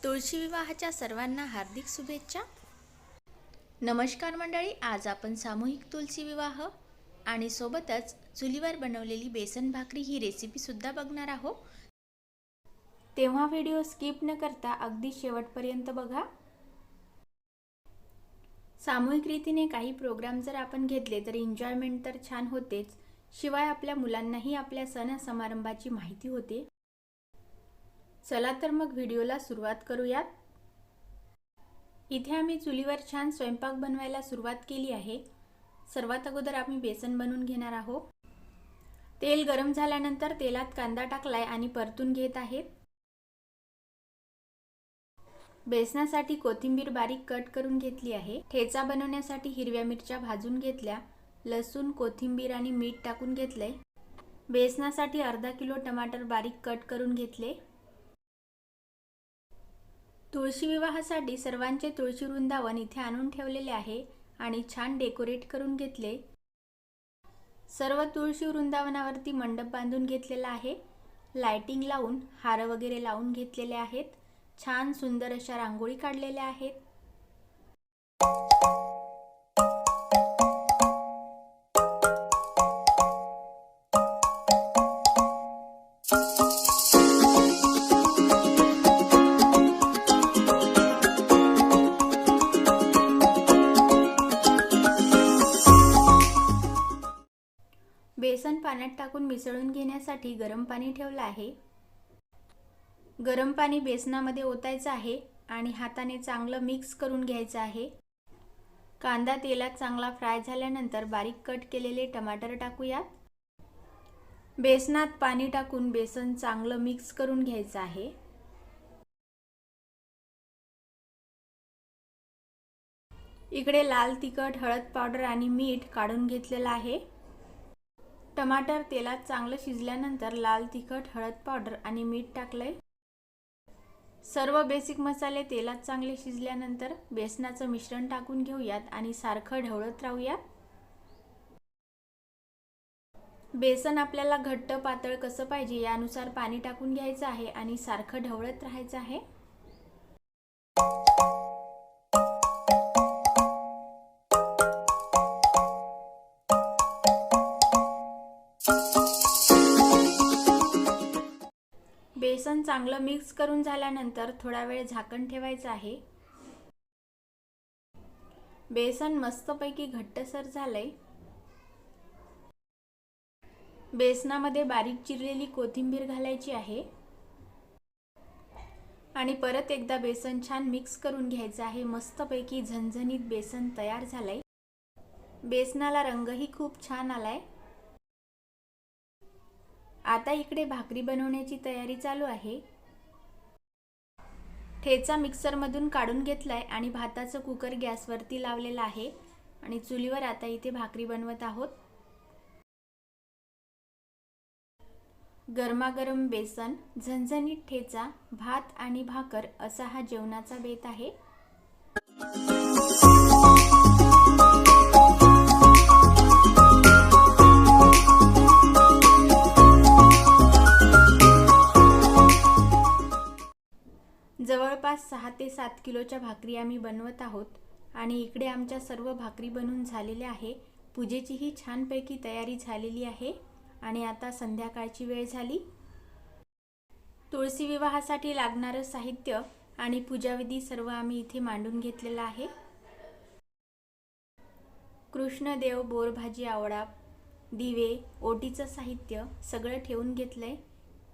तुळशी विवाहाच्या सर्वांना हार्दिक शुभेच्छा। नमस्कार मंडळी, आज आपण सामूहिक तुळशी विवाह आणि सोबतच चुलीवर बनवलेली बेसन भाकरी ही रेसिपी सुद्धा बघणार आहोत। तेव्हा व्हिडिओ स्किप न करता अगदी शेवटपर्यंत बघा। सामूहिक रीतीने काही प्रोग्राम जर आपण घेतले तर एन्जॉयमेंट तर छान होतेच, शिवाय आपल्या मुलांनाही आपल्या सण समारंभाची माहिती होते। चला तर मग व्हिडिओला सुरुवात करूयात। इथे आम्ही चुलीवर छान स्वयंपाक बनवायला सुरुवात केली आहे। सर्वात अगोदर आम्ही बेसन बनवून घेणार आहोत। तेल गरम झाल्यानंतर तेलात कांदा टाकलाय आणि परतून घेत आहेत। बेसनासाठी कोथिंबीर बारीक कट करून घेतली आहे। ठेचा बनवण्यासाठी हिरव्या मिरच्या भाजून घेतल्या, लसूण, कोथिंबीर आणि मीठ टाकून घेतले। बेसनासाठी अर्धा किलो टमाटर बारीक कट करून घेतले। तुळशी विवाहासाठी सर्वांचे तुळशी वृंदावन इथे आणून ठेवलेले आहे आणि छान डेकोरेट करून घेतले। सर्व तुळशी वृंदावनावरती मंडप बांधून घेतलेला आहे। लाइटिंग लावून हार वगैरे लावून घेतलेले आहेत। छान सुंदर अशा रांगोळी काढलेल्या आहेत। बेसन पाण्यात टाकून मिसळून घेण्यासाठी गरम पाणी ठेवले आहे। गरम पाणी बेसनामध्ये ओतायचं आहे आणि हाताने चांगलं मिक्स करून घ्यायचं आहे। कांदा तेलात चांगला फ्राय झाल्यानंतर बारीक कट केलेले टमाटर टाकूयात। बेसनात पाणी टाकून बेसन चांगलं मिक्स करून घ्यायचं आहे। इकडे लाल तिखट, हळद पावडर आणि मीठ काढून घेतलेलं आहे। टमाटर तेलात चांगलं शिजल्यानंतर लाल तिखट, हळद पावडर आणि मीठ टाकलंय। सर्व बेसिक मसाले तेलात चांगले शिजल्यानंतर बेसनाचं मिश्रण टाकून घेऊयात आणि सारखं ढवळत राहूयात। बेसन आपल्याला घट्ट पातळ कसं पाहिजे यानुसार पाणी टाकून घ्यायचं आहे आणि सारखं ढवळत राहायचं आहे। बेसन चांगलं मिक्स करून झाल्यानंतर थोडा वेळ झाकण ठेवायचं आहे। बेसन मस्तपैकी घट्टसर झालंय। बेसनामध्ये बारीक चिरलेली कोथिंबीर घालायची आहे आणि परत एकदा बेसन छान मिक्स करून घ्यायचं आहे। मस्तपैकी झणझणीत बेसन तयार झालंय। बेसनाला रंगही खूप छान आलाय। आता इकडे भाकरी बनवण्याची तयारी चालू आहे। ठेचा मिक्सर मधून काढून घेतलाय आणि भाताचं कुकर गॅसवरती लावलेला आहे आणि चुलीवर आता इथे भाकरी बनवत आहोत। गरमागरम बेसन, झणझणीत ठेचा, भात आणि भाकर असा हा जेवणाचा बेत आहे। जवळपास 6 ते 7 किलोच्या भाकरी आम्ही बनवत आहोत आणि इकडे आमच्या सर्व भाकरी बनवून झालेल्या आहे। पूजेचीही छानपैकी तयारी झालेली आहे आणि आता संध्याकाळची वेळ झाली। तुळशी विवाहासाठी लागणारं साहित्य आणि पूजाविधी सर्व आम्ही इथे मांडून घेतलेला आहे। कृष्णदेव, बोरभाजी, आवळा, दिवे, ओटीचं साहित्य सगळं ठेवून घेतलंय।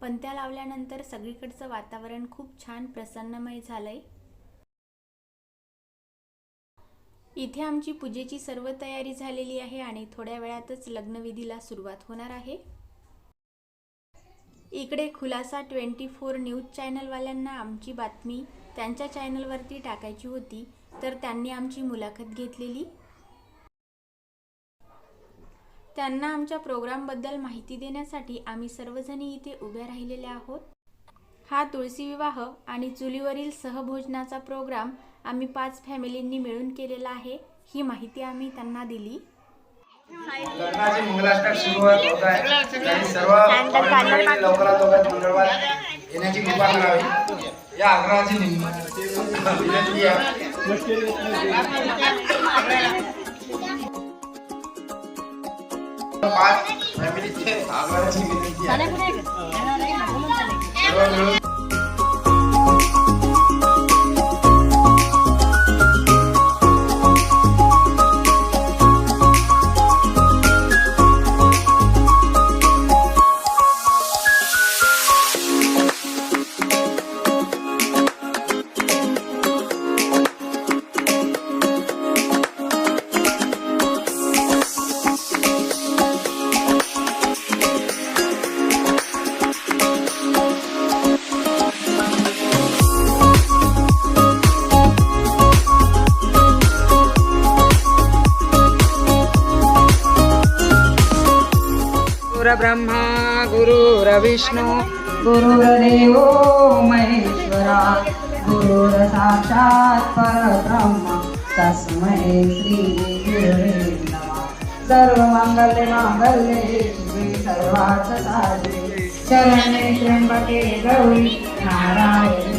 पंत्या लावल्यानंतर सगळीकडचं वातावरण खूप छान प्रसन्नमय झालंय। इथे आमची पूजेची सर्व तयारी झालेली आहे आणि थोड्या वेळातच लग्नविधीला सुरुवात होणार आहे। इकडे खुलासा 24 न्यूज चॅनल वाल्यांना आमची बातमी त्यांच्या चॅनलवरती टाकायची होती, तर त्यांनी आमची मुलाखत घेतलेली। त्यांना आमच्या प्रोग्राम बद्दल माहिती देण्यासाठी आम्ही सर्वजणी इथे उभे राहिलेले आहोत। हा तुळशी विवाह आणि चुलीवरील सहभोजनाचा प्रोग्राम आम्ही 5 फॅमिलींनी मिळून केलेला आहे। ही माहिती आम्ही त्यांना दिली। लग्नाची मंगलाष्टक सुरुवात होत आहे। सर्व लवकरात लवकर मंगळवार येण्याची कृपा करावी। या आग्रहाची विनंती आहे. पाच फॅमिलीचे आग्रहाची विनंती आहे. सर्व मिळून ब्रह्मा गुरुर्विष्णु गुरुर्देवो महेश्वरा गुरुर साक्षात् परब्रह्म तस्मै श्री गुरुवे नमः. सर्वमंगले मांगल्ये शिवे सर्वार्थ साधके शरणे त्र्यंबके गौरी नारायणी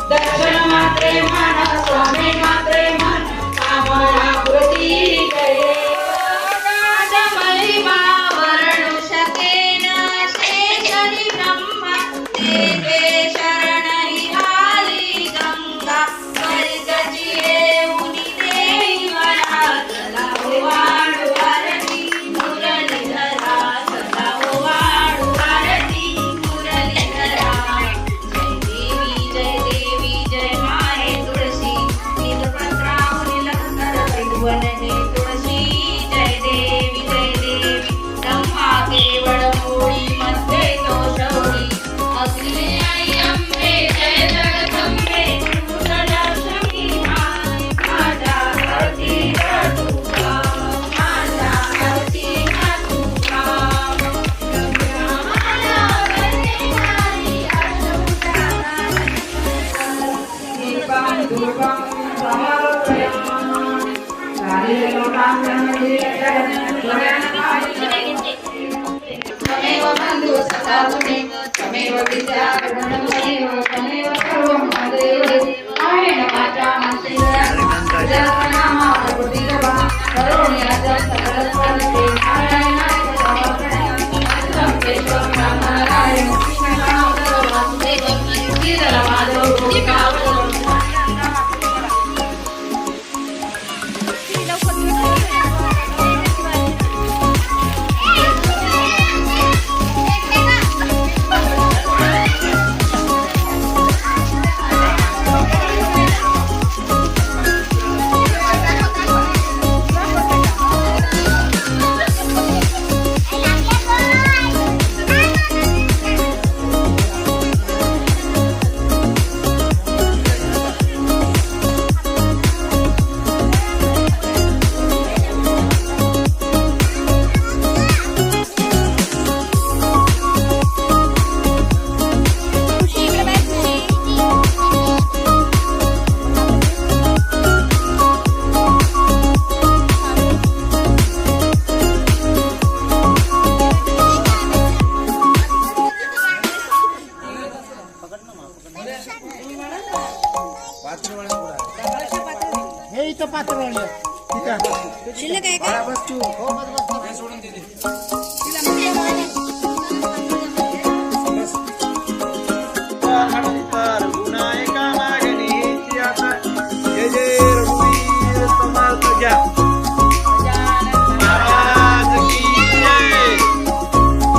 दर्शन मात्रे मन स्वामी मात्रे मन कामना पूर्ती जय महिमा वर्णु शकेन शेषरि ब्रह्म देवे शरण हि आली गंगा वर्गची येऊनी देई मला चला वाळू आरती मुरलीधरा चला वाळू आरती मुरलीधरा तमेव बन्धु सदा तुमे तमेव विद्या तमेव तमेव सर्वं मदेव आयेन वाचा मनसेन्द्रिया नामा प्रकृतिर्वा करोमि अजं सकलस्वरते नारायणाय समर्पयामि संकेश्वर नारायण कृष्णनाम वासुदेव श्रीधर माधव गोपिकावल्लभ इथं पात्र शिल्लक आहे का बस तू हो बस सोडून दिली गुणायका मागणी आता जय जय रघुवीर समर्थ जय महाराज की जय.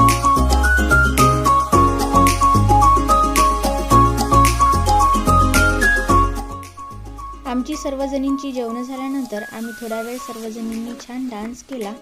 आमची सर्वजणींची जेवणं झाल्यानंतर आम्ही थोडा वेळ सर्वजणींनी छान डान्स केला.